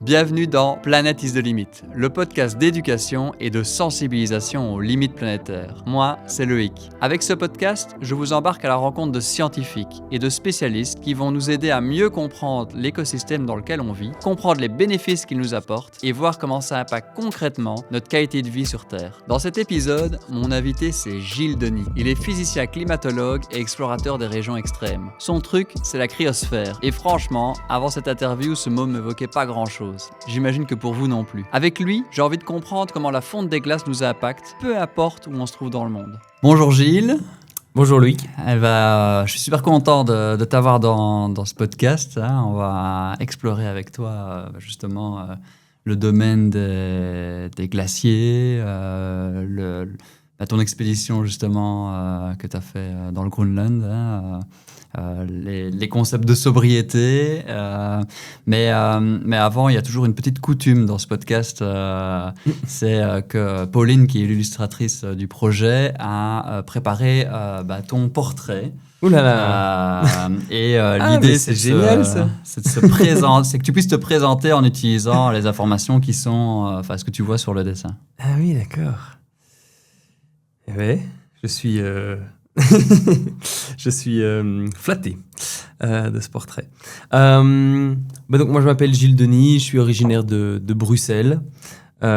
Bienvenue dans Planet is the Limit, le podcast d'éducation et de sensibilisation aux limites planétaires. Moi, c'est Loïc. Avec ce podcast, je vous embarque à la rencontre de scientifiques et de spécialistes qui vont nous aider à mieux comprendre l'écosystème dans lequel on vit, comprendre les bénéfices qu'il nous apporte et voir comment ça impacte concrètement notre qualité de vie sur Terre. Dans cet épisode, mon invité, c'est Gilles Denis. Il est physicien climatologue et explorateur des régions extrêmes. Son truc, c'est la cryosphère. Et franchement, avant cette interview, ce mot ne m'évoquait pas grand-chose. J'imagine que pour vous non plus. Avec lui, j'ai envie de comprendre comment la fonte des glaces nous impacte, peu importe où on se trouve dans le monde. Bonjour Gilles. Bonjour Loïc. Je suis super content de t'avoir dans ce podcast. On va explorer avec toi justement le domaine des glaciers, ton expédition justement que tu as fait dans le Groenland. Les concepts de sobriété. Mais avant, il y a toujours une petite coutume dans ce podcast. C'est que Pauline, qui est l'illustratrice du projet, a préparé ton portrait. Ouh là là. L'idée, c'est génial, ça. C'est de se présenter, c'est que tu puisses te présenter en utilisant les informations qui sont, ce que tu vois sur le dessin. Ah oui, d'accord. Ouais, je suis flatté de ce portrait. Donc moi, je m'appelle Gilles Denis, je suis originaire de Bruxelles. Oui,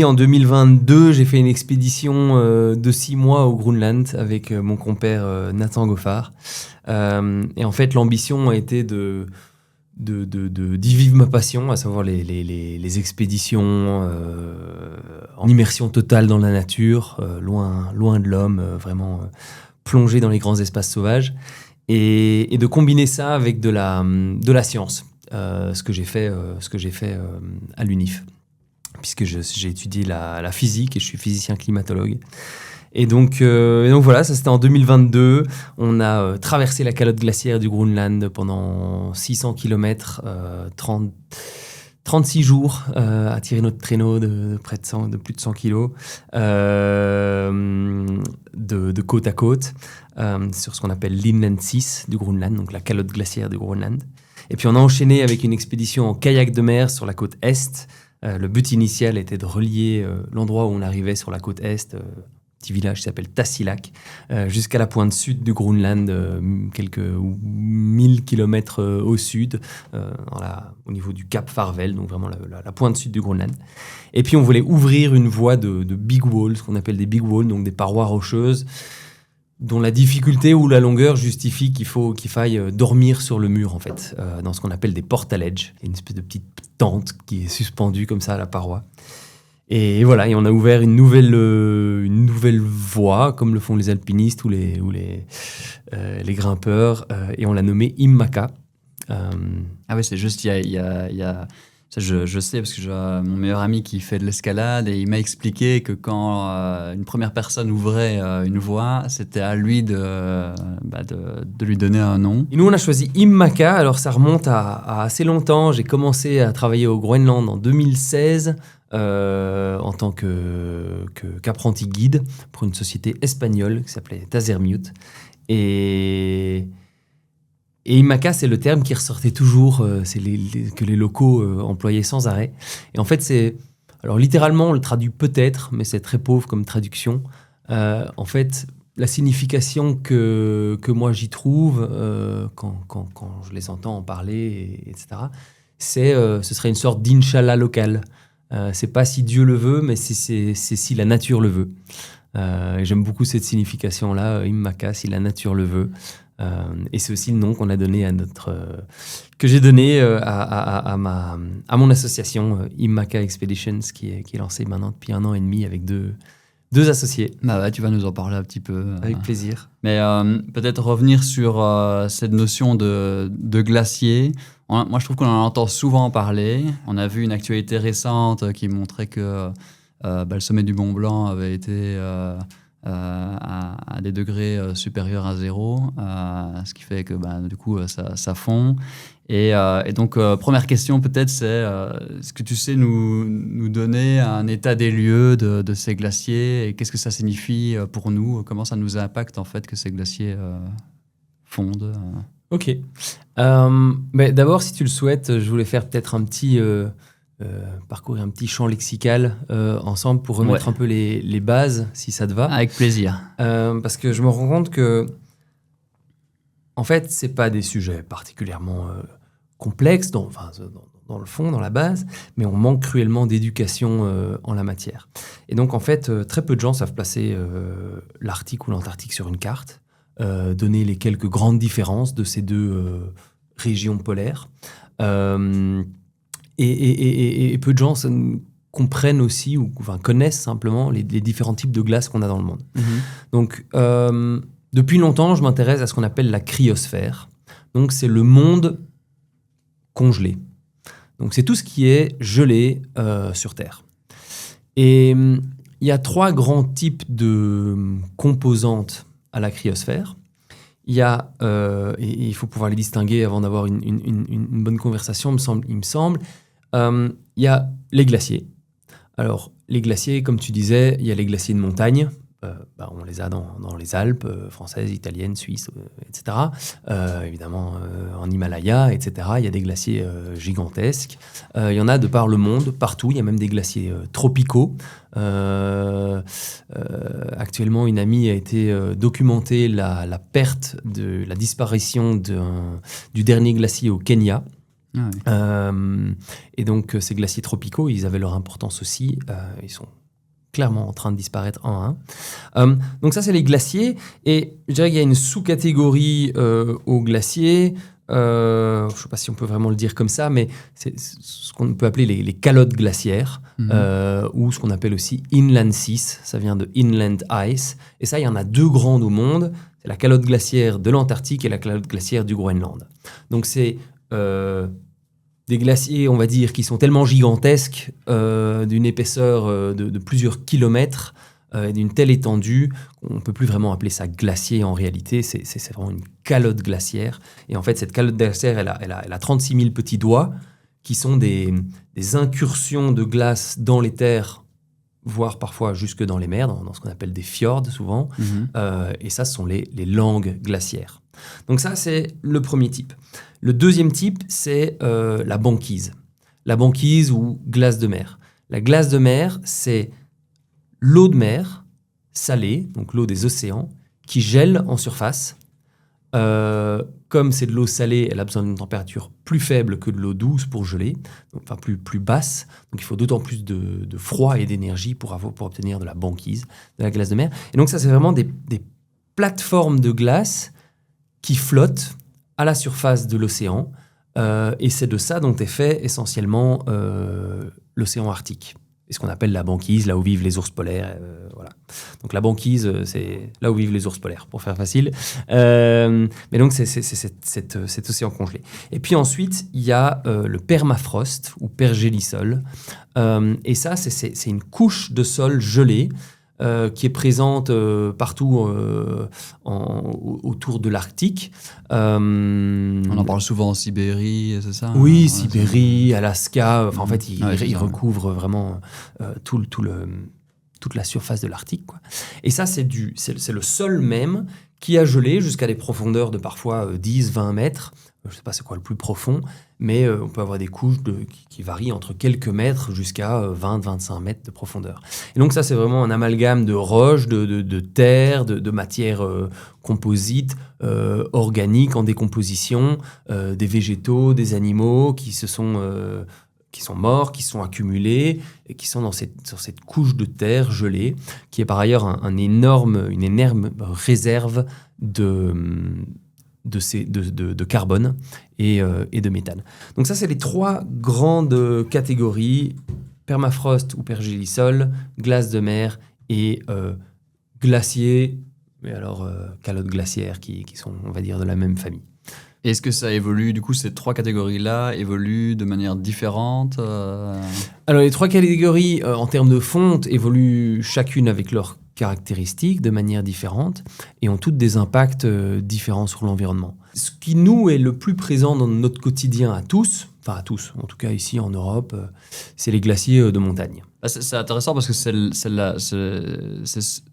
en 2022, j'ai fait une expédition de 6 mois au Groenland avec mon compère Nathan Goffard. Et en fait, l'ambition a été d'y vivre ma passion, à savoir les expéditions en immersion totale dans la nature, loin de l'homme, vraiment plongé dans les grands espaces sauvages, et de combiner ça avec de la science, ce que j'ai fait à l'UNIF, puisque j'ai étudié la physique et je suis physicien climatologue. Et donc voilà, ça c'était en 2022. On a traversé la calotte glaciaire du Groenland pendant 600 km, 36 jours à tirer notre traîneau de plus de 100 kilos de côte à côte sur ce qu'on appelle l'Inland 6 du Groenland, donc la calotte glaciaire du Groenland. Et puis on a enchaîné avec une expédition en kayak de mer sur la côte est. Le but initial était de relier l'endroit où on arrivait sur la côte est, petit village qui s'appelle Tasiilaq, jusqu'à la pointe sud du Groenland, quelques 1000 km au sud, au niveau du Cap Farvel, donc vraiment la pointe sud du Groenland. Et puis on voulait ouvrir une voie de big walls, ce qu'on appelle des big walls, donc des parois rocheuses, dont la difficulté ou la longueur justifie qu'il faille dormir sur le mur, en fait, dans ce qu'on appelle des portalages, une espèce de petite tente qui est suspendue comme ça à la paroi. Et voilà, et on a ouvert une nouvelle voie, comme le font les alpinistes ou les grimpeurs, et on l'a nommée Imaka. Ah oui, c'est juste, il y a ça, je sais, parce que j'ai mon meilleur ami qui fait de l'escalade, et il m'a expliqué que quand une première personne ouvrait une voie, c'était à lui de lui donner un nom. Et nous, on a choisi Imaka, alors ça remonte à assez longtemps. J'ai commencé à travailler au Groenland en 2016, en tant qu'apprenti guide pour une société espagnole qui s'appelait Tazermute. Et Imaka, c'est le terme qui ressortait toujours, que les locaux employaient sans arrêt. Et en fait, alors littéralement, on le traduit peut-être, mais c'est très pauvre comme traduction. En fait, la signification que moi j'y trouve, quand je les entends en parler, etc., ce serait une sorte d'inshallah local. C'est pas si Dieu le veut, mais c'est si la nature le veut. J'aime beaucoup cette signification-là, Imaka, si la nature le veut. Et c'est aussi le nom qu'on a donné que j'ai donné à mon association Imaka Expeditions, qui est lancée maintenant depuis 1 an et demi avec deux associés. Tu vas nous en parler un petit peu. Avec plaisir. Mais peut-être revenir sur cette notion de glacier. Moi, je trouve qu'on en entend souvent parler. On a vu une actualité récente qui montrait que le sommet du Mont Blanc avait été à des degrés supérieurs à 0, ce qui fait que du coup, ça fond. Et donc, première question peut-être, c'est est-ce que tu sais nous donner un état des lieux de ces glaciers et qu'est-ce que ça signifie pour nous? Comment ça nous impacte en fait que ces glaciers fondent? Ok. Mais d'abord, si tu le souhaites, je voulais faire peut-être parcourir un petit champ lexical ensemble pour remettre un peu les bases, si ça te va. Avec plaisir. Parce que je me rends compte que, en fait, c'est pas des sujets particulièrement complexes dans le fond, dans la base, mais on manque cruellement d'éducation en la matière. Et donc, en fait, très peu de gens savent placer l'Arctique ou l'Antarctique sur une carte, donner les quelques grandes différences de ces deux régions polaires. Et peu de gens comprennent aussi ou connaissent simplement les différents types de glaces qu'on a dans le monde. Donc, depuis longtemps, je m'intéresse à ce qu'on appelle la cryosphère. Donc, c'est le monde congelé. Donc, c'est tout ce qui est gelé sur Terre. Et il y a 3 grands types de composantes à la cryosphère. Il y a, et il faut pouvoir les distinguer avant d'avoir une bonne conversation, il me semble. Il y a les glaciers. Alors, les glaciers, comme tu disais, il y a les glaciers de montagne. On les a dans les Alpes françaises, italiennes, suisses, etc. Évidemment, en Himalaya, etc. Il y a des glaciers gigantesques. Il y en a de par le monde, partout. Il y a même des glaciers tropicaux. Actuellement, une amie a été documentée la perte, la disparition du dernier glacier au Kenya. Ah oui. Et donc, ces glaciers tropicaux, ils avaient leur importance aussi. Ils sont clairement en train de disparaître un à un. Donc ça, c'est les glaciers. Et je dirais qu'il y a une sous-catégorie aux glaciers. Je ne sais pas si on peut vraiment le dire comme ça, mais c'est ce qu'on peut appeler les calottes glaciaires, ou ce qu'on appelle aussi inland seas. Ça vient de inland ice. Et ça, il y en a 2 grandes au monde. C'est la calotte glaciaire de l'Antarctique et la calotte glaciaire du Groenland. Donc c'est des glaciers, on va dire, qui sont tellement gigantesques, d'une épaisseur de plusieurs kilomètres, d'une telle étendue, qu'on ne peut plus vraiment appeler ça glacier en réalité, c'est vraiment une calotte glaciaire. Et en fait, cette calotte glaciaire, elle a 36 000 petits doigts, qui sont des incursions de glace dans les terres, voire parfois jusque dans les mers, dans ce qu'on appelle des fjords souvent. Et ça, ce sont les langues glaciaires. Donc ça, c'est le premier type. Le deuxième type, c'est la banquise. La banquise ou glace de mer. La glace de mer, c'est l'eau de mer salée, donc l'eau des océans, qui gèle en surface. Comme c'est de l'eau salée, elle a besoin d'une température plus faible que de l'eau douce pour geler, enfin plus basse. Donc il faut d'autant plus de froid et d'énergie pour obtenir de la banquise, de la glace de mer. Et donc ça, c'est vraiment des plateformes de glace qui flottent à la surface de l'océan. Et c'est de ça dont est fait essentiellement l'océan Arctique. Et ce qu'on appelle la banquise, là où vivent les ours polaires. Voilà. Donc la banquise, c'est là où vivent les ours polaires, pour faire facile. Mais donc c'est cet océan congelé. Et puis ensuite, il y a le permafrost ou pergélisol. Et ça, c'est une couche de sol gelé qui est présente partout autour de l'Arctique. On en parle souvent en Sibérie, c'est ça? Oui, Sibérie, Alaska. En fait, il recouvre vraiment toute la surface de l'Arctique, quoi. Et ça, c'est le sol même qui a gelé jusqu'à des profondeurs de parfois 10-20 mètres. Je ne sais pas c'est quoi le plus profond, mais on peut avoir des couches qui varient entre quelques mètres jusqu'à 20-25 mètres de profondeur. Et donc ça, c'est vraiment un amalgame de roches, de terre, de matières composites, organiques en décomposition, des végétaux, des animaux qui sont morts, qui sont accumulés et qui sont sur cette couche de terre gelée, qui est par ailleurs une énorme réserve de carbone et de méthane. Donc ça, c'est les 3 grandes catégories: permafrost ou pergélisol, glace de mer et glacier, mais alors calottes glaciaires qui sont, on va dire, de la même famille. Est-ce que ça évolue, du coup, ces 3 catégories-là évoluent de manière différente Alors, les 3 catégories, en termes de fonte, évoluent chacune avec leurs caractéristiques de manière différente et ont toutes des impacts différents sur l'environnement. Ce qui nous est le plus présent dans notre quotidien à tous, en tout cas ici en Europe, c'est les glaciers de montagne. C'est intéressant parce que c'est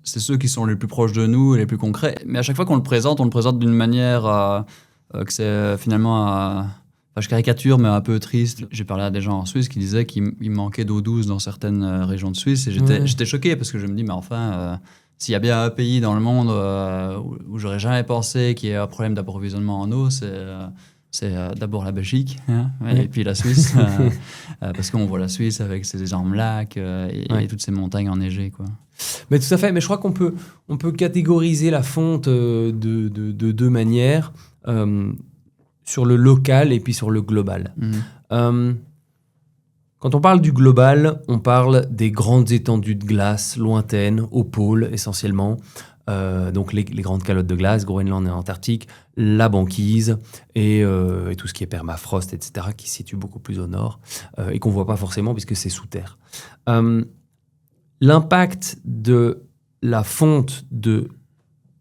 ceux qui sont les plus proches de nous et les plus concrets. Mais à chaque fois qu'on le présente, on le présente d'une manière que c'est finalement, je caricature, mais un peu triste. J'ai parlé à des gens en Suisse qui disaient qu'il manquait d'eau douce dans certaines régions de Suisse, et j'étais choqué parce que je me dis, mais enfin, s'il y a bien un pays dans le monde où j'aurais jamais pensé qu'il y ait un problème d'approvisionnement en eau, c'est d'abord la Belgique, hein, et puis la Suisse, parce qu'on voit la Suisse avec ses énormes lacs et toutes ces montagnes enneigées, quoi. Mais tout à fait, mais je crois qu'on peut catégoriser la fonte de deux manières, sur le local et puis sur le global. Quand on parle du global, on parle des grandes étendues de glace lointaines, au pôle essentiellement, donc les grandes calottes de glace, Groenland et Antarctique, la banquise et tout ce qui est permafrost, etc., qui se situe beaucoup plus au nord et qu'on ne voit pas forcément puisque c'est sous terre. L'impact de la fonte de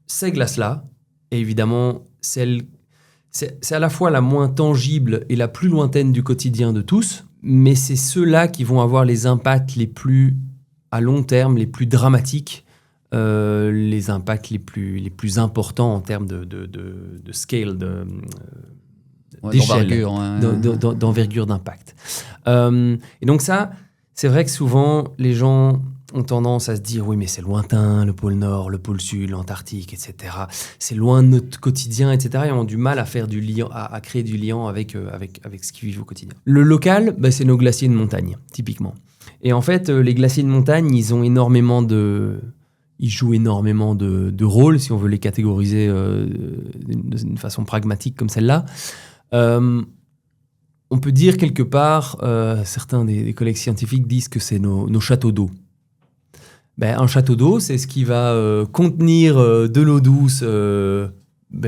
ces glaces-là est évidemment c'est à la fois la moins tangible et la plus lointaine du quotidien de tous, mais c'est ceux-là qui vont avoir les impacts les plus à long terme, les plus dramatiques, les impacts les plus importants en termes de scale, d'échelle, d'envergure, d'impact. Et donc ça, c'est vrai que souvent, les gens ont tendance à se dire « oui, mais c'est lointain, le pôle Nord, le pôle Sud, l'Antarctique, etc. C'est loin de notre quotidien, etc. » et ont du mal à faire du lien, à créer du lien avec ce qu'ils vivent au quotidien. Le local, c'est nos glaciers de montagne, typiquement. Et en fait, les glaciers de montagne, ils jouent énormément de rôles, si on veut les catégoriser d'une façon pragmatique comme celle-là. On peut dire quelque part, certains des collègues scientifiques disent que c'est nos châteaux d'eau. Un château d'eau, c'est ce qui va contenir de l'eau douce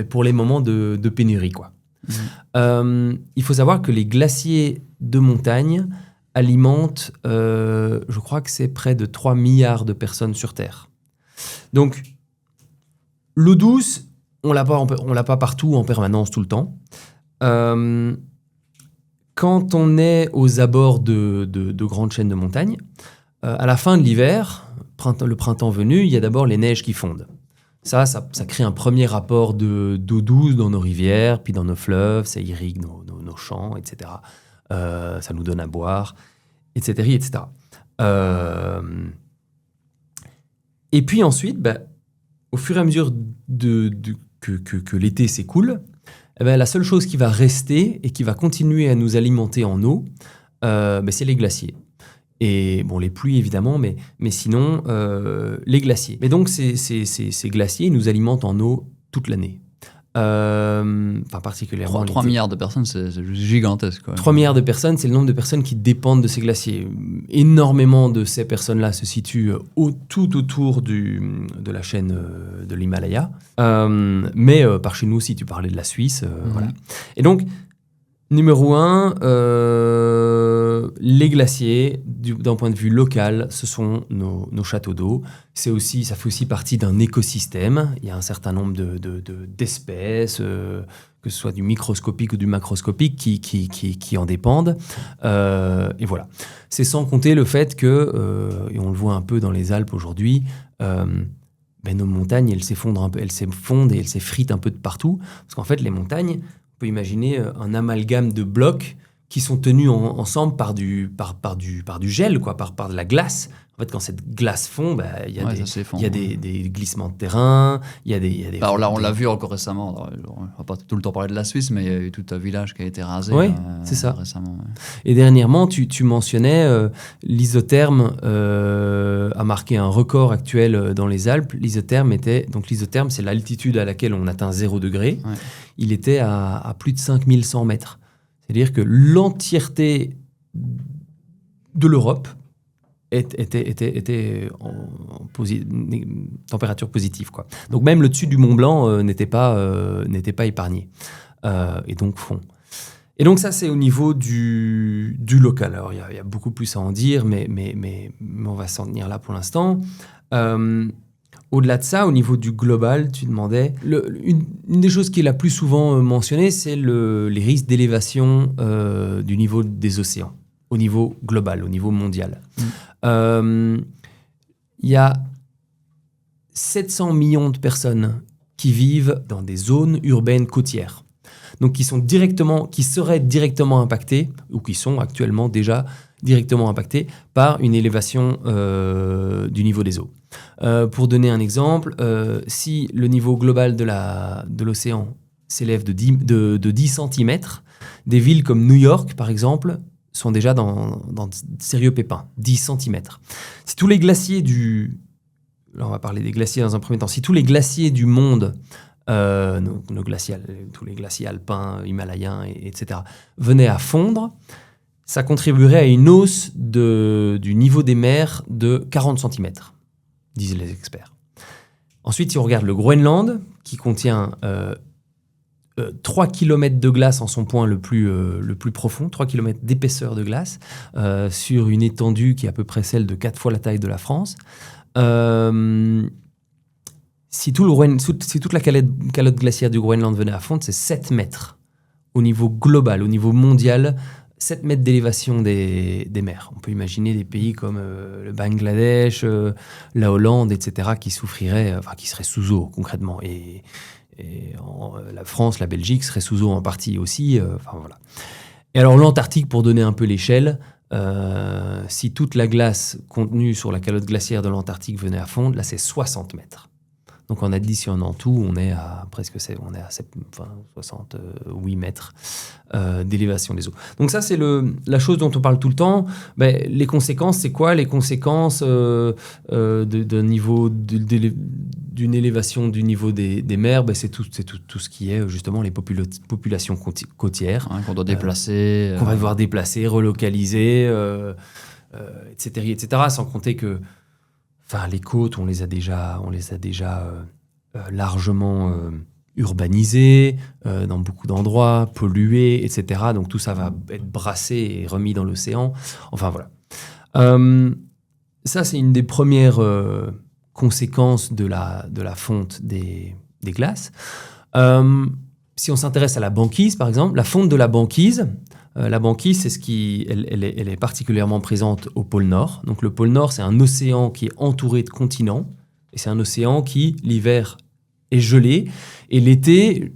pour les moments de pénurie, quoi. Il faut savoir que les glaciers de montagne alimentent, je crois que c'est près de 3 milliards de personnes sur Terre. Donc, l'eau douce, on l'a pas partout en permanence tout le temps. Quand on est aux abords de grandes chaînes de montagnes, à la fin de l'hiver, le printemps venu, il y a d'abord les neiges qui fondent. Ça crée un premier apport d'eau douce dans nos rivières, puis dans nos fleuves, ça irrigue nos champs, etc. Ça nous donne à boire, etc. etc. Et puis ensuite, au fur et à mesure que l'été s'écoule, la seule chose qui va rester et qui va continuer à nous alimenter en eau, c'est les glaciers. Et les pluies évidemment, mais sinon les glaciers. Mais donc ces glaciers nous alimentent en eau toute l'année. Particulièrement 3 milliards de personnes, c'est juste gigantesque, quoi. 3 milliards de personnes, c'est le nombre de personnes qui dépendent de ces glaciers. Énormément de ces personnes-là se situent tout autour de la chaîne de l'Himalaya. Mais par chez nous aussi, tu parlais de la Suisse. Voilà. Et donc, numéro 1, les glaciers, d'un point de vue local, ce sont nos châteaux d'eau. Ça fait aussi partie d'un écosystème. Il y a un certain nombre d'espèces, que ce soit du microscopique ou du macroscopique, qui en dépendent. Et voilà. C'est sans compter le fait que, et on le voit un peu dans les Alpes aujourd'hui, nos montagnes, elles s'effondrent et elles s'effritent un peu de partout. Parce qu'en fait, les montagnes, on peut imaginer un amalgame de blocs qui sont tenus ensemble par du gel, quoi, par de la glace. En fait, quand cette glace fond, il y a des glissements de terrain, il y a des... là, on l'a vu encore récemment. On ne va pas tout le temps parler de la Suisse, mais il y a eu tout un village qui a été rasé c'est ça. Récemment. Ouais. Et dernièrement, tu mentionnais l'isotherme a marqué un record actuel dans les Alpes. L'isotherme, c'est l'altitude à laquelle on atteint 0 degré. Ouais. Il était à plus de 5100 mètres. C'est-à-dire que l'entièreté de l'Europe était en température positive, quoi. Donc même le dessus du Mont Blanc n'était pas épargné. Et donc fond. Et donc ça, c'est au niveau du local. Alors il y a beaucoup plus à en dire, mais on va s'en tenir là pour l'instant. Au-delà de ça, au niveau du global, tu demandais, une des choses qui est la plus souvent mentionnée, c'est les risques d'élévation du niveau des océans, au niveau global, au niveau mondial. Il y a 700 millions de personnes qui vivent dans des zones urbaines côtières. donc qui seraient directement impactés, ou qui sont actuellement déjà directement impactés par une élévation du niveau des eaux. Pour donner un exemple, si le niveau global de l'océan s'élève de 10 cm, des villes comme New York, par exemple, sont déjà dans de sérieux pépins, 10 cm. Si tous les glaciers là on va parler des glaciers dans un premier temps, si tous les glaciers du monde, tous les glaciers alpins, himalayens, etc., venaient à fondre, ça contribuerait à une hausse du niveau des mers de 40 cm, disent les experts. Ensuite, si on regarde le Groenland, qui contient 3 km de glace en son point le plus profond, 3 km d'épaisseur de glace, sur une étendue qui est à peu près celle de 4 fois la taille de la France. Si toute la calotte glaciaire du Groenland venait à fondre, c'est 7 mètres au niveau global, au niveau mondial, 7 mètres d'élévation des mers. On peut imaginer des pays comme le Bangladesh, la Hollande, etc., qui souffriraient, qui seraient sous eau concrètement. Et la France, la Belgique seraient sous eau en partie aussi. Voilà. Et alors l'Antarctique, pour donner un peu l'échelle, si toute la glace contenue sur la calotte glaciaire de l'Antarctique venait à fondre, là c'est 60 mètres. Donc en additionnant tout, on est à 68 mètres d'élévation des eaux. Donc ça, c'est la chose dont on parle tout le temps. Les conséquences, c'est quoi? Les conséquences d'une élévation du niveau des mers, c'est tout ce qui est justement les populations côtières. Qu'on doit déplacer. Qu'on va devoir déplacer, relocaliser, etc., sans compter que les côtes, on les a déjà largement urbanisées dans beaucoup d'endroits, polluées, etc. Donc tout ça va être brassé et remis dans l'océan. Enfin voilà. Ça, c'est une des premières conséquences de la fonte des glaces. Si on s'intéresse à la banquise, par exemple, la fonte de la banquise, c'est elle est particulièrement présente au pôle Nord. Donc le pôle Nord, c'est un océan qui est entouré de continents. Et c'est un océan qui, l'hiver, est gelé. Et l'été,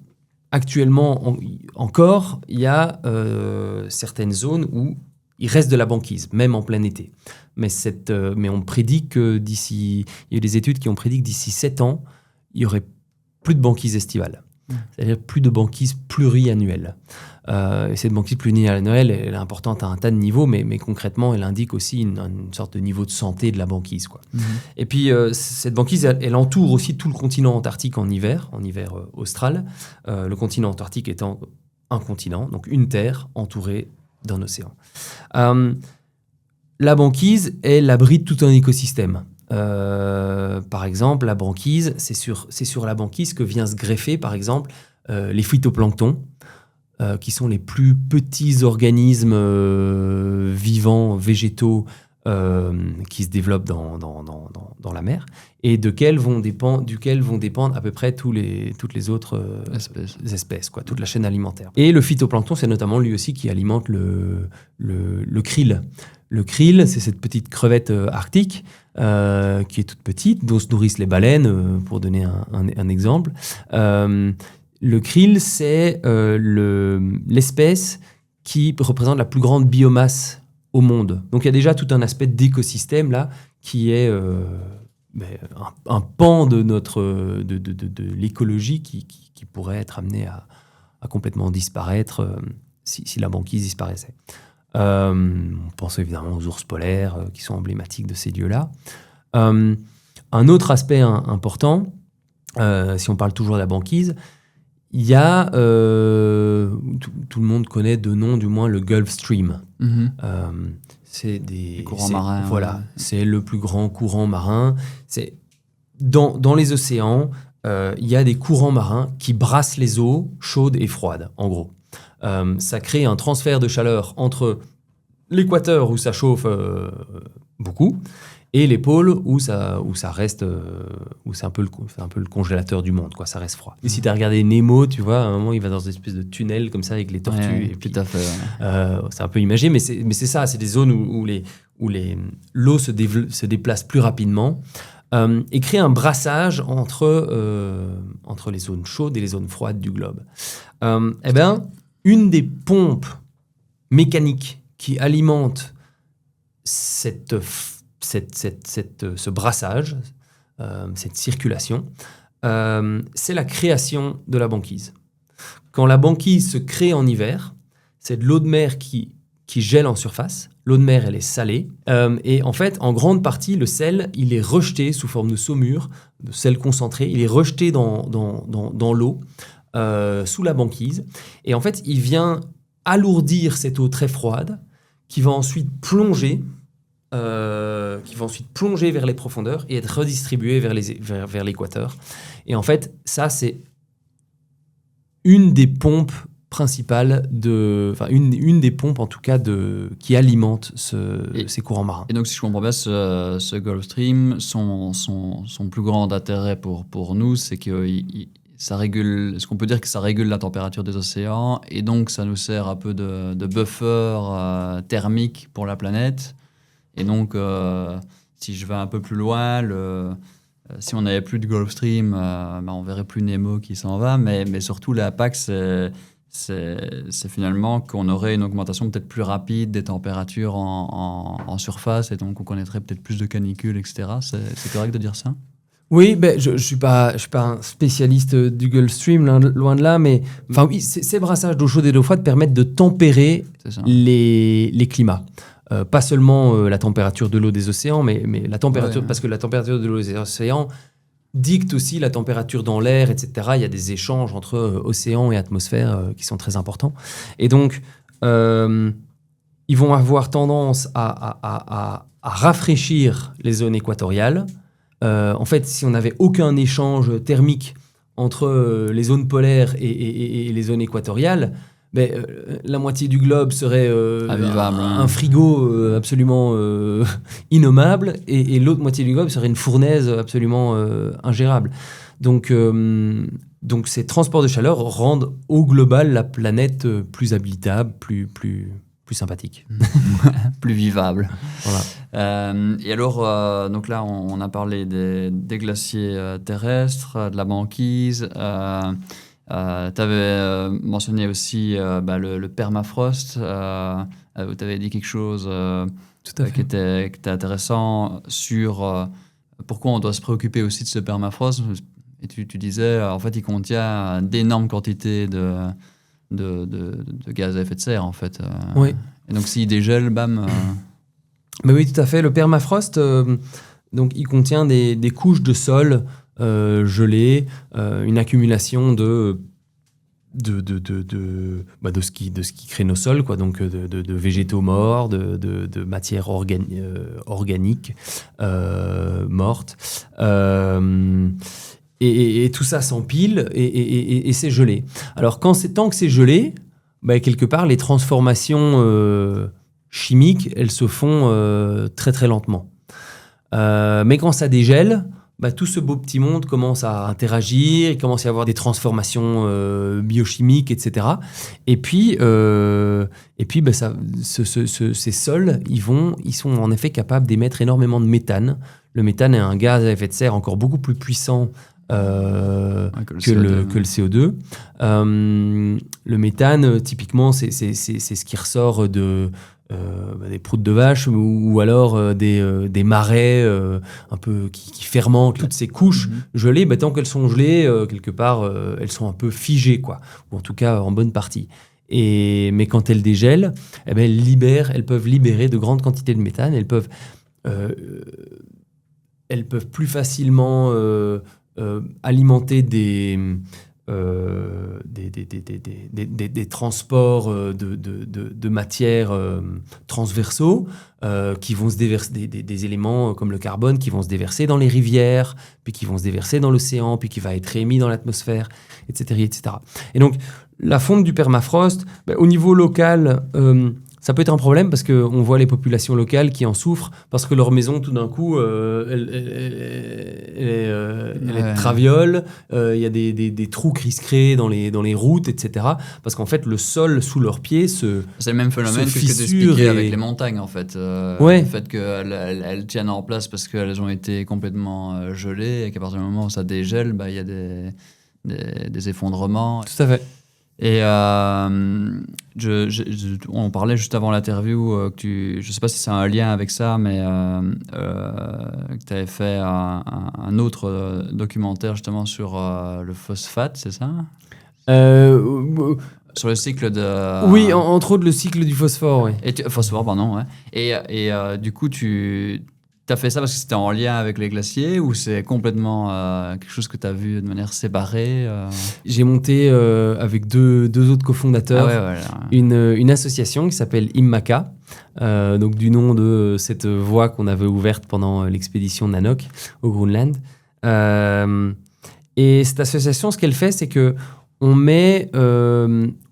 actuellement encore, il y a certaines zones où il reste de la banquise, même en plein été. Mais on prédit que il y a des études qui ont prédit que d'ici 7 ans, il n'y aurait plus de banquise estivale. C'est-à-dire plus de banquise pluriannuelle. Et cette banquise pluriannuelle, elle est importante à un tas de niveaux, mais concrètement, elle indique aussi une sorte de niveau de santé de la banquise, quoi. Et puis, cette banquise, elle entoure aussi tout le continent antarctique en hiver austral. Le continent antarctique étant un continent, donc une terre entourée d'un océan. La banquise, elle abrite tout un écosystème. Par exemple, la banquise, c'est sur la banquise que vient se greffer, par exemple, les phytoplanctons, qui sont les plus petits organismes vivants, végétaux, qui se développent dans la mer, et duquel vont dépendre à peu près toutes les autres espèces, quoi, toute la chaîne alimentaire. Et le phytoplancton, c'est notamment lui aussi qui alimente le krill. Le krill, c'est cette petite crevette arctique qui est toute petite, dont se nourrissent les baleines, pour donner un exemple. Le krill, c'est l'espèce qui représente la plus grande biomasse au monde. Donc il y a déjà tout un aspect d'écosystème là qui est un pan de l'écologie qui pourrait être amené à complètement disparaître si la banquise disparaissait. On pense évidemment aux ours polaires qui sont emblématiques de ces lieux-là. Un autre aspect important, si on parle toujours de la banquise, il y a, tout le monde connaît de nom du moins le Gulf Stream. C'est des courants marins. Voilà, ouais. c'est le plus grand courant marin. C'est dans les océans, il y a des courants marins qui brassent les eaux chaudes et froides, en gros. Ça crée un transfert de chaleur entre l'équateur où ça chauffe beaucoup et les pôles où ça reste, où c'est un peu le congélateur du monde, quoi. Ça reste froid. Et si tu as regardé Nemo, tu vois, à un moment il va dans une espèce de tunnel comme ça avec les tortues. Ouais, et puis, tout à fait. c'est un peu imagé, mais c'est ça, c'est des zones où l'eau se déplace plus rapidement. et crée un brassage entre les zones chaudes et les zones froides du globe. Une des pompes mécaniques qui alimente ce brassage, cette circulation, c'est la création de la banquise. Quand la banquise se crée en hiver, c'est de l'eau de mer qui gèle en surface. L'eau de mer, elle est salée. Et en fait, en grande partie, le sel, il est rejeté sous forme de saumure, de sel concentré. Il est rejeté dans l'eau, sous la banquise. Et en fait, il vient alourdir cette eau très froide qui va ensuite plonger vers les profondeurs et être redistribuée vers l'équateur. Et en fait, ça, c'est une des pompes principale une des pompes en tout cas qui alimente ces courants marins. Et donc si je comprends bien, ce Gulf Stream, son plus grand intérêt pour nous, c'est que ça régule, est-ce qu'on peut dire que ça régule la température des océans et donc ça nous sert un peu de buffer thermique pour la planète. Et donc si je vais un peu plus loin, si on n'avait plus de Gulf Stream, on verrait plus Nemo qui s'en va, mais surtout l'impact, c'est finalement qu'on aurait une augmentation peut-être plus rapide des températures en surface et donc on connaîtrait peut-être plus de canicules, etc. C'est correct de dire ça? Oui, je suis pas un spécialiste du Gulf Stream, loin de là, mais oui, ces brassages d'eau chaude et d'eau froide permettent de tempérer les climats. Pas seulement la température de l'eau des océans, mais la température, parce que la température de l'eau des océans dicte aussi la température dans l'air, etc. Il y a des échanges entre océan et atmosphère qui sont très importants. Et donc, ils vont avoir tendance à rafraîchir les zones équatoriales. En fait, si on n'avait aucun échange thermique entre les zones polaires et les zones équatoriales, la moitié du globe serait un frigo absolument innommable et l'autre moitié du globe serait une fournaise absolument ingérable. Donc ces transports de chaleur rendent au global la planète plus habitable, plus sympathique. Plus vivable. Voilà. Et alors, donc là, on a parlé des glaciers terrestres, de la banquise. Tu avais mentionné aussi le permafrost. Tu avais dit quelque chose qui était intéressant sur pourquoi on doit se préoccuper aussi de ce permafrost. Et tu disais, en fait, il contient d'énormes quantités de gaz à effet de serre, en fait. Oui. Et donc, s'il dégèle, bam... Oui, tout à fait. Le permafrost, donc, il contient des couches de sol gelées, une accumulation de ce qui crée nos sols, quoi. Donc de végétaux morts, de matières organiques mortes. Et tout ça s'empile et c'est gelé. Alors, tant que c'est gelé, quelque part, les transformations chimiques, elles se font très, très lentement. Mais quand ça dégèle, tout ce beau petit monde commence à interagir, il commence à y avoir des transformations biochimiques, etc. Et puis ces sols, ils sont en effet capables d'émettre énormément de méthane. Le méthane est un gaz à effet de serre encore beaucoup plus puissant que le CO2. Le méthane, typiquement, c'est ce qui ressort des proutes de vache ou alors des marais un peu qui fermentent, toutes ces couches gelées. Tant qu'elles sont gelées, quelque part, elles sont un peu figées, quoi, ou en tout cas en bonne partie. Mais quand elles dégèlent, elles peuvent libérer de grandes quantités de méthane. Elles peuvent plus facilement alimenter des transports de matières transversaux qui vont se déverser, des éléments comme le carbone qui vont se déverser dans les rivières, puis qui vont se déverser dans l'océan, puis qui va être émis dans l'atmosphère, etc., etc. Et donc, la fonte du permafrost, au niveau local, ça peut être un problème parce qu'on voit les populations locales qui en souffrent parce que leur maison, tout d'un coup, elle est traviole, il y a des trous qui se créent dans les routes, etc. Parce qu'en fait, le sol sous leurs pieds c'est le même phénomène que ce que tu expliquais avec les montagnes, en fait. Le fait qu'elles tiennent en place parce qu'elles ont été complètement gelées et qu'à partir du moment où ça dégèle, il y a des effondrements. Tout à fait. Et on parlait juste avant l'interview que je ne sais pas si c'est un lien avec ça, mais que tu avais fait un autre documentaire justement sur le phosphate, c'est ça? Sur le cycle de... Oui, entre autres le cycle du phosphore, oui. Phosphore, pardon, ouais. Et du coup, tu as fait ça parce que c'était en lien avec les glaciers ou c'est complètement quelque chose que tu as vu de manière séparée J'ai monté avec deux autres cofondateurs une association qui s'appelle IMMACA, donc du nom de cette voie qu'on avait ouverte pendant l'expédition Nanook au Groenland. Et cette association, ce qu'elle fait, c'est qu'on met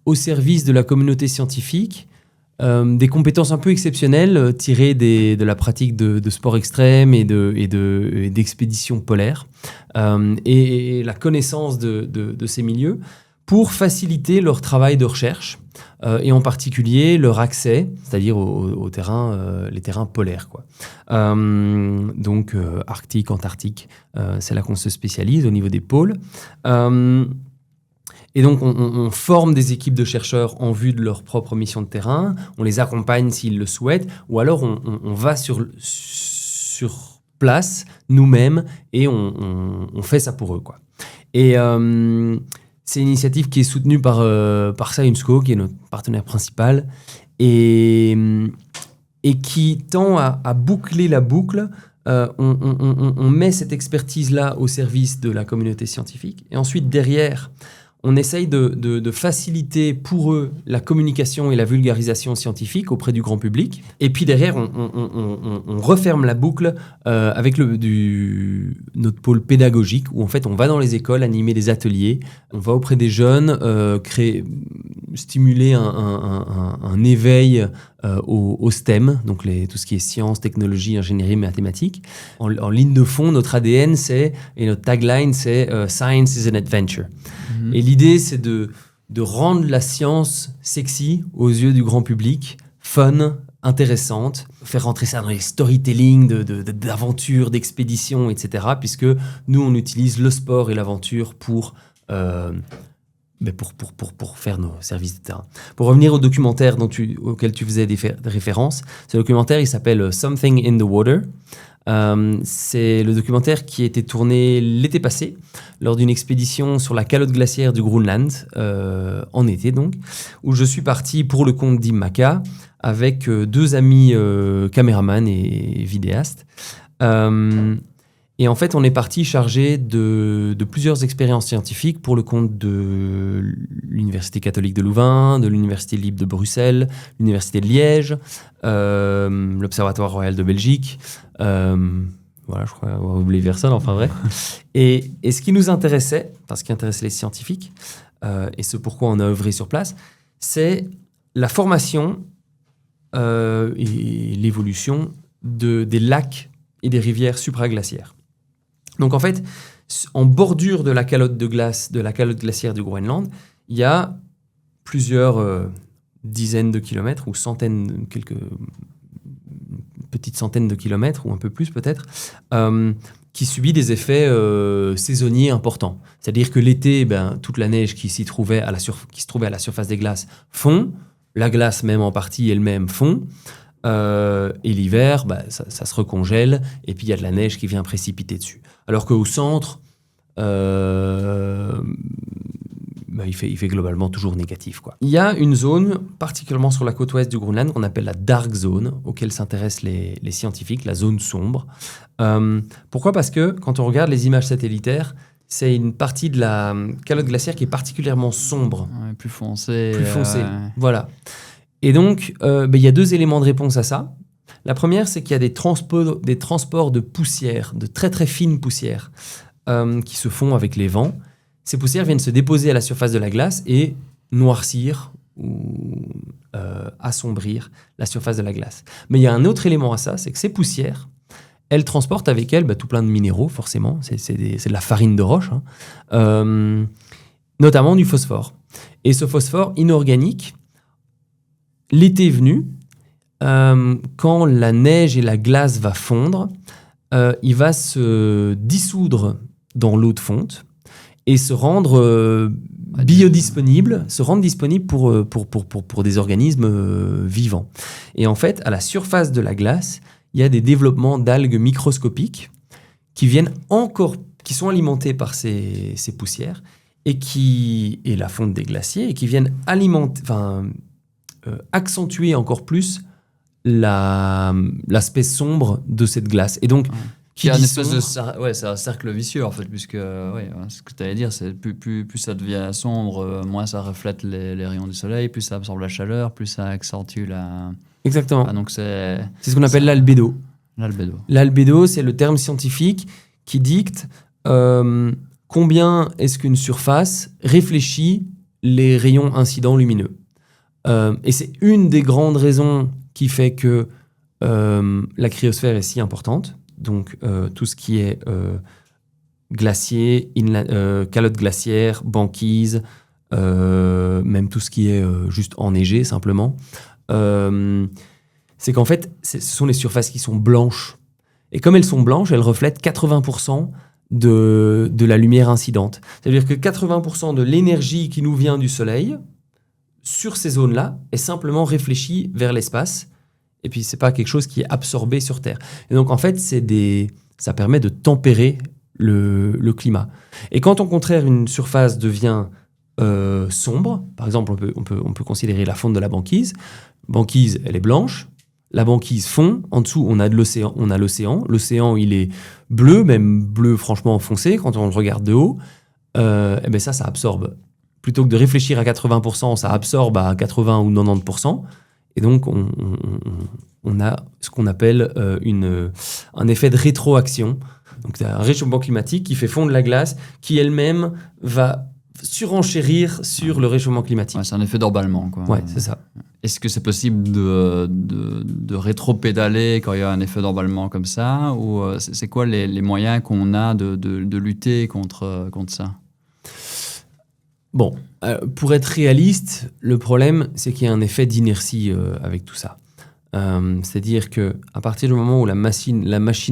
au service de la communauté scientifique des compétences un peu exceptionnelles tirées de la pratique de sport extrême et d'expéditions polaires et la connaissance de ces milieux pour faciliter leur travail de recherche et en particulier leur accès, c'est-à-dire aux terrains, les terrains polaires, quoi. Donc Arctique, Antarctique, c'est là qu'on se spécialise au niveau des pôles. Et donc, on forme des équipes de chercheurs en vue de leur propre mission de terrain, on les accompagne s'ils le souhaitent, ou alors on va sur place nous-mêmes et on fait ça pour eux, quoi. Et c'est une initiative qui est soutenue par Syensqo, qui est notre partenaire principal, et qui tend à boucler la boucle. On met cette expertise-là au service de la communauté scientifique, et ensuite, derrière, on essaye de faciliter pour eux la communication et la vulgarisation scientifique auprès du grand public. Et puis derrière, on referme la boucle avec notre pôle pédagogique, où en fait on va dans les écoles animer des ateliers, on va auprès des jeunes stimuler un éveil au STEM, donc tout ce qui est sciences, technologie, ingénierie, mathématiques. En ligne de fond, notre ADN et notre tagline, c'est « Science is an adventure ». Et l'idée, c'est de rendre la science sexy aux yeux du grand public, fun, intéressante, faire rentrer ça dans les storytelling d'aventures, d'expéditions, etc. Puisque nous, on utilise le sport et l'aventure pour faire nos services de terrain. Pour revenir au documentaire auquel tu faisais des références, ce documentaire, il s'appelle « Something in the Water ». C'est le documentaire qui a été tourné l'été passé lors d'une expédition sur la calotte glaciaire du Groenland, en été donc, où je suis parti pour le compte d'IMMACA avec deux amis caméramans et vidéastes. Et en fait, on est parti chargé de plusieurs expériences scientifiques pour le compte de l'Université catholique de Louvain, de l'Université libre de Bruxelles, l'Université de Liège, l'Observatoire royal de Belgique. Voilà, je crois avoir oublié personne, enfin vrai. Et ce qui nous intéressait, ce qui intéressait les scientifiques, et ce pourquoi on a œuvré sur place, c'est la formation et l'évolution des lacs et des rivières supraglaciaires. Donc en fait, en bordure de la calotte glaciaire du Groenland, il y a plusieurs dizaines de kilomètres ou quelques petites centaines de kilomètres ou un peu plus peut-être, qui subit des effets saisonniers importants. C'est-à-dire que l'été, toute la neige qui se trouvait à la surface des glaces fond, la glace même en partie elle-même fond. Et l'hiver, ça se recongèle et puis il y a de la neige qui vient précipiter dessus. Alors qu'au centre, il fait globalement toujours négatif, quoi. Il y a une zone, particulièrement sur la côte ouest du Groenland, qu'on appelle la Dark Zone, auquel s'intéressent les scientifiques, la zone sombre. Pourquoi ? Parce que quand on regarde les images satellitaires, c'est une partie de la calotte glaciaire qui est particulièrement sombre. Ouais, plus foncée. Voilà. Et donc, il y a deux éléments de réponse à ça. La première, c'est qu'il y a des transports de poussière, de très très fines poussières, qui se font avec les vents. Ces poussières viennent se déposer à la surface de la glace et noircir ou assombrir la surface de la glace. Mais il y a un autre élément à ça, c'est que ces poussières, elles transportent avec elles tout plein de minéraux, forcément. C'est de la farine de roche, notamment du phosphore. Et ce phosphore inorganique, l'été venu, quand la neige et la glace va fondre, il va se dissoudre dans l'eau de fonte et se rendre biodisponible, pour des organismes vivants. Et en fait, à la surface de la glace, il y a des développements d'algues microscopiques qui sont alimentées par ces poussières et la fonte des glaciers et qui viennent accentuer encore plus l'aspect sombre de cette glace. Et donc, qui est une espèce de c'est un cercle vicieux en fait, puisque ce que tu allais dire, c'est plus ça devient sombre, moins ça reflète les rayons du soleil, plus ça absorbe la chaleur, plus ça accentue la... Exactement. Donc c'est ce qu'on appelle l'albédo. L'albédo, c'est le terme scientifique qui dicte combien est-ce qu'une surface réfléchit les rayons incidents lumineux. Et c'est une des grandes raisons qui fait que la cryosphère est si importante. Donc, tout ce qui est glacier, calotte glaciaire, banquise, même tout ce qui est juste enneigé, simplement. C'est qu'en fait, ce sont les surfaces qui sont blanches. Et comme elles sont blanches, elles reflètent 80% de la lumière incidente. C'est-à-dire que 80% de l'énergie qui nous vient du Soleil, sur ces zones-là, est simplement réfléchie vers l'espace. Et puis, c'est pas quelque chose qui est absorbé sur Terre. Et donc, en fait, ça permet de tempérer le climat. Et quand, au contraire, une surface devient sombre, par exemple, on peut considérer la fonte de la banquise. Banquise, elle est blanche. La banquise fond. En dessous, on a l'océan. L'océan, il est bleu, même bleu franchement foncé quand on le regarde de haut. Et bien ça absorbe. Plutôt que de réfléchir à 80%, ça absorbe à 80 ou 90%. Et donc, on a ce qu'on appelle un effet de rétroaction. Donc, un réchauffement climatique qui fait fondre la glace, qui elle-même va surenchérir sur le réchauffement climatique. Ouais, c'est un effet d'emballement, quoi. Ouais, c'est ça. Est-ce que c'est possible de rétro-pédaler quand il y a un effet d'emballement comme ça? Ou c'est quoi les moyens qu'on a de lutter contre ça? Bon, pour être réaliste, le problème, c'est qu'il y a un effet d'inertie avec tout ça. C'est-à-dire qu'à partir du moment où la machine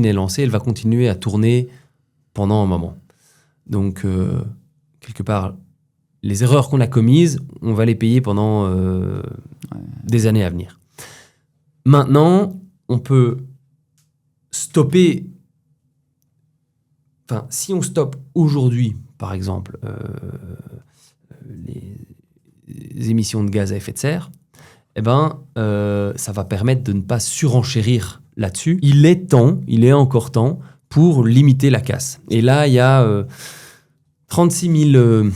est lancée, elle va continuer à tourner pendant un moment. Donc, quelque part, les erreurs qu'on a commises, on va les payer pendant des années à venir. Maintenant, on peut stopper... Enfin, si on stoppe aujourd'hui, par exemple, les émissions de gaz à effet de serre, ça va permettre de ne pas surenchérir là-dessus. Il est encore temps pour limiter la casse. Et là, il y a 36 000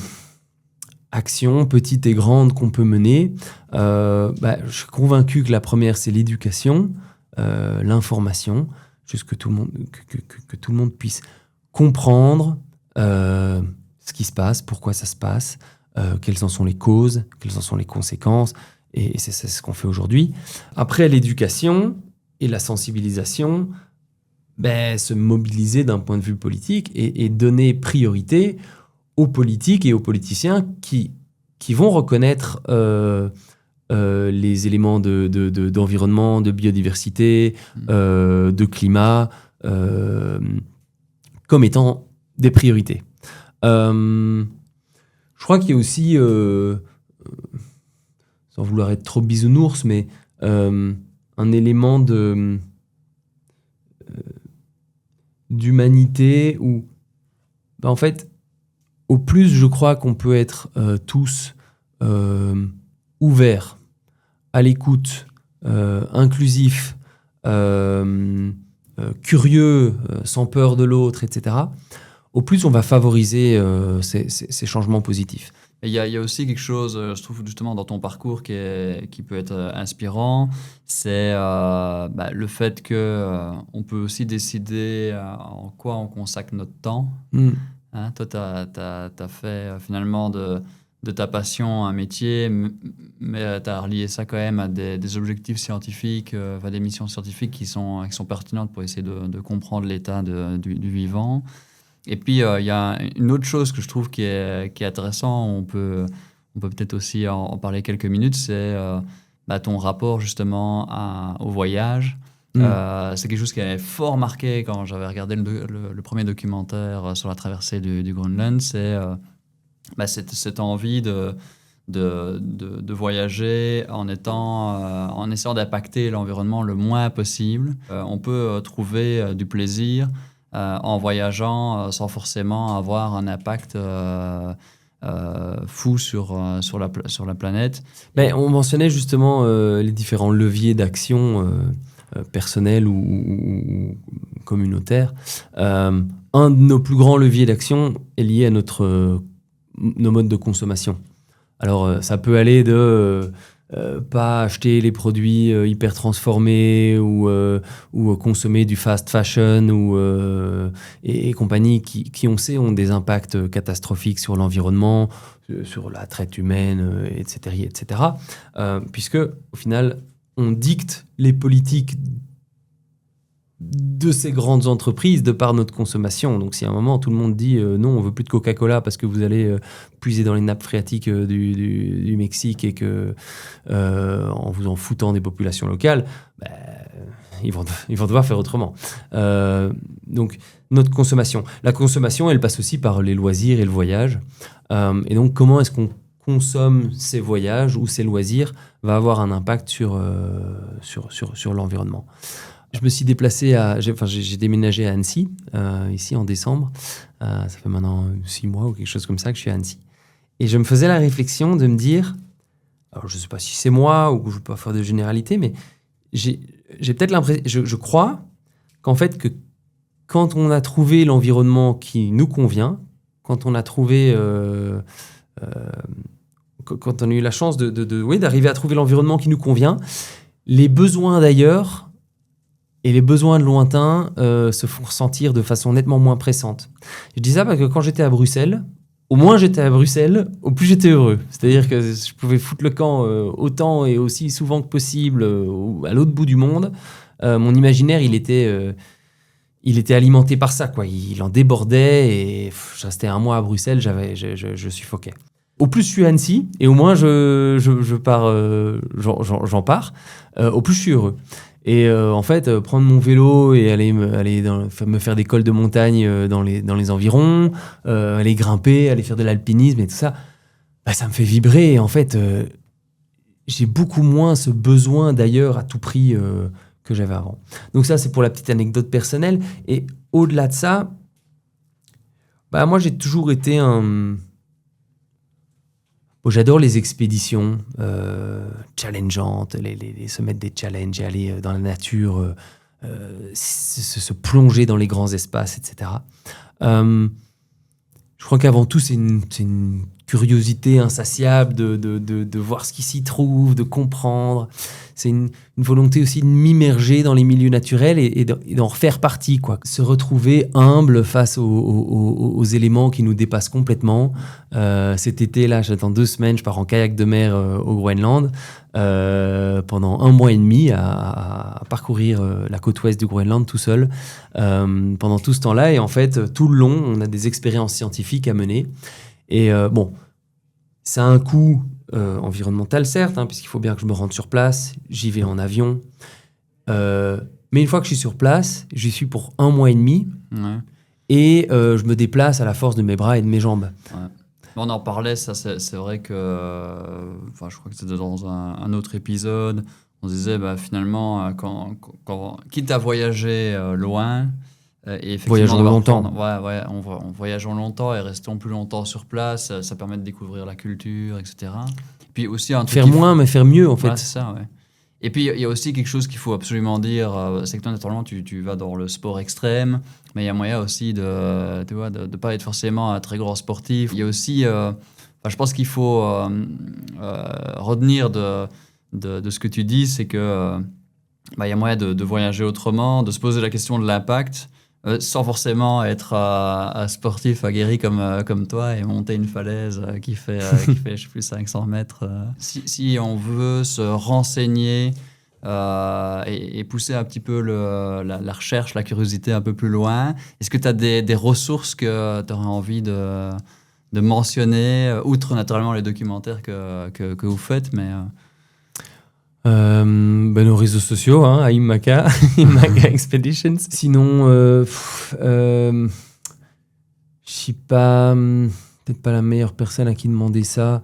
actions, petites et grandes, qu'on peut mener. Je suis convaincu que la première, c'est l'éducation, l'information, juste que tout le monde puisse comprendre ce qui se passe, pourquoi ça se passe, quelles en sont les causes, quelles en sont les conséquences. Et c'est ce qu'on fait aujourd'hui. Après, l'éducation et la sensibilisation, se mobiliser d'un point de vue politique et donner priorité aux politiques et aux politiciens qui vont reconnaître les éléments d'environnement, de biodiversité, de climat, comme étant des priorités. Je crois qu'il y a aussi, sans vouloir être trop bisounours, mais un élément d'humanité où, en fait, au plus je crois qu'on peut être tous ouverts, à l'écoute, inclusifs, curieux, sans peur de l'autre, etc., au plus on va favoriser ces changements positifs. Il y a aussi quelque chose, je trouve justement dans ton parcours qui peut être inspirant, c'est le fait qu'on peut aussi décider en quoi on consacre notre temps. Hein, toi, tu as fait finalement de ta passion un métier, mais tu as relié ça quand même à des objectifs scientifiques, des missions scientifiques qui sont pertinentes pour essayer de comprendre l'état du vivant. Et puis, il y a une autre chose que je trouve qui est intéressant, on peut peut-être aussi en parler quelques minutes, c'est ton rapport justement au voyage. C'est quelque chose qui avait fort marqué quand j'avais regardé le premier documentaire sur la traversée du Groenland. C'est cette envie de voyager en essayant d'impacter l'environnement le moins possible. On peut trouver du plaisir en voyageant sans forcément avoir un impact fou sur la planète. On mentionnait justement les différents leviers d'action personnels ou communautaires. Un de nos plus grands leviers d'action est lié à nos modes de consommation. Alors, ça peut aller de pas acheter les produits hyper transformés ou consommer du fast fashion et compagnie qui, on sait, ont des impacts catastrophiques sur l'environnement, sur la traite humaine, etc. Puisque, au final, on dicte les politiques de ces grandes entreprises de par notre consommation. Donc si à un moment tout le monde dit non, on veut plus de Coca-Cola parce que vous allez puiser dans les nappes phréatiques du Mexique et que en vous en foutant des populations locales, ils vont devoir faire autrement. Donc notre consommation. La consommation, elle passe aussi par les loisirs et le voyage. Et donc comment est-ce qu'on consomme ces voyages ou ces loisirs va avoir un impact sur l'environnement. Je me suis déplacé j'ai déménagé à Annecy, ici en décembre. Ça fait maintenant 6 mois ou quelque chose comme ça que je suis à Annecy. Et je me faisais la réflexion de me dire, alors je ne sais pas si c'est moi ou je ne veux pas faire de généralité, mais j'ai peut-être l'impression, je crois qu'en fait, que quand on a trouvé l'environnement qui nous convient, quand on a trouvé... quand on a eu la chance d'arriver à trouver l'environnement qui nous convient, les besoins d'ailleurs et les besoins de lointain se font ressentir de façon nettement moins pressante. Je dis ça parce que quand j'étais à Bruxelles, au moins j'étais à Bruxelles, au plus j'étais heureux. C'est-à-dire que je pouvais foutre le camp autant et aussi souvent que possible à l'autre bout du monde. Mon imaginaire, il était alimenté par ça, quoi. Il en débordait et je restais un mois à Bruxelles, je suffoquais. Au plus je suis à Annecy, et au moins je pars, j'en pars, au plus je suis heureux. Et en fait, prendre mon vélo et aller me faire des cols de montagne dans les environs, aller grimper, aller faire de l'alpinisme et tout ça, ça me fait vibrer. Et en fait, j'ai beaucoup moins ce besoin d'ailleurs à tout prix que j'avais avant. Donc ça, c'est pour la petite anecdote personnelle. Et au-delà de ça, moi, j'ai toujours été j'adore les expéditions challengeantes, se mettre des challenges et aller dans la nature, se plonger dans les grands espaces, etc. Je crois qu'avant tout, c'est une curiosité insatiable de voir ce qui s'y trouve, de comprendre. C'est une volonté aussi de m'immerger dans les milieux naturels et d'en refaire partie, quoi. Se retrouver humble face aux éléments qui nous dépassent complètement. Cet été, là, j'attends 2 semaines, je pars en kayak de mer au Groenland pendant 1 mois et demi à parcourir la côte ouest du Groenland tout seul pendant tout ce temps-là. Et en fait, tout le long, on a des expériences scientifiques à mener. Et ça a un coût environnemental, certes, puisqu'il faut bien que je me rende sur place. J'y vais en avion. Mais une fois que je suis sur place, j'y suis pour 1 mois et demi. Ouais. Et je me déplace à la force de mes bras et de mes jambes. Ouais. On en parlait, ça, c'est vrai que... je crois que c'était dans un autre épisode. On se disait, finalement, quand quitte à voyager loin... Et voyageons longtemps. On voyageons longtemps et restons plus longtemps sur place. Ça permet de découvrir la culture, etc. Puis aussi faire moins, mais faire mieux, en fait. Ouais, c'est ça, ouais. Et puis, il y a aussi quelque chose qu'il faut absolument dire, c'est que toi, naturellement, tu vas dans le sport extrême, mais il y a moyen aussi de pas être forcément un très grand sportif. Il y a aussi, je pense qu'il faut retenir de ce que tu dis, c'est que il y a moyen de voyager autrement, de se poser la question de l'impact, sans forcément être un sportif aguerri comme toi et monter une falaise qui fait, je sais plus, 500 mètres. Si on veut se renseigner et pousser un petit peu la recherche, la curiosité un peu plus loin, est-ce que tu as des ressources que tu aurais envie de mentionner, outre naturellement les documentaires que vous faites, mais... nos réseaux sociaux, Imaka, Imaka Expeditions. Sinon, je suis pas, peut-être pas la meilleure personne à qui demander ça.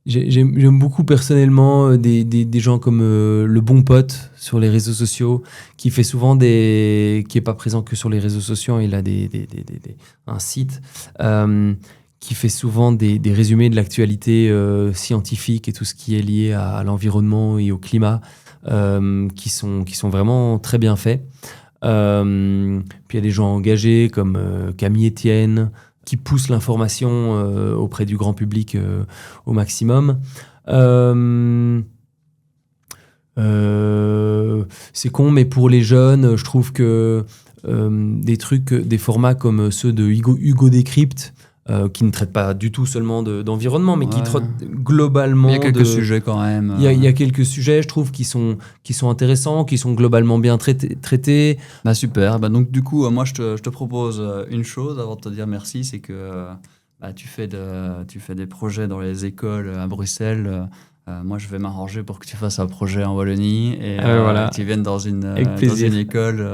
J'aime beaucoup personnellement des gens comme le bon pote sur les réseaux sociaux, qui fait souvent qui est pas présent que sur les réseaux sociaux, il a un site qui fait souvent des résumés de l'actualité scientifique et tout ce qui est lié à l'environnement et au climat, qui sont vraiment très bien faits. Puis il y a des gens engagés comme Camille Etienne, qui poussent l'information auprès du grand public au maximum. C'est con, mais pour les jeunes, je trouve que des formats comme ceux de Hugo Décrypte, qui ne traitent pas du tout seulement d'environnement, mais qui traitent globalement... Il y a quelques sujets quand même. Il y a quelques sujets, je trouve, qui sont intéressants, qui sont globalement bien traités. Bah super. Bah donc du coup, moi je te propose une chose avant de te dire merci, c'est que tu fais des projets dans les écoles à Bruxelles. Moi, je vais m'arranger pour que tu fasses un projet en Wallonie et que tu viennes dans une école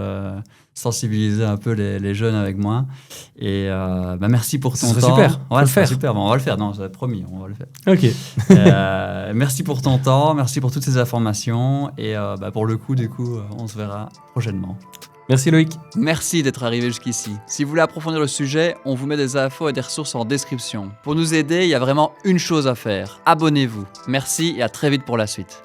sensibiliser un peu les jeunes avec moi. Et merci pour ton temps. Super. Ouais, c'est super. Bon, on va le faire. Non, c'est promis, on va le faire. Ok. Merci pour ton temps, merci pour toutes ces informations. Et pour le coup, on se verra prochainement. Merci Loïc. Merci d'être arrivé jusqu'ici. Si vous voulez approfondir le sujet, on vous met des infos et des ressources en description. Pour nous aider, il y a vraiment une chose à faire. Abonnez-vous. Merci et à très vite pour la suite.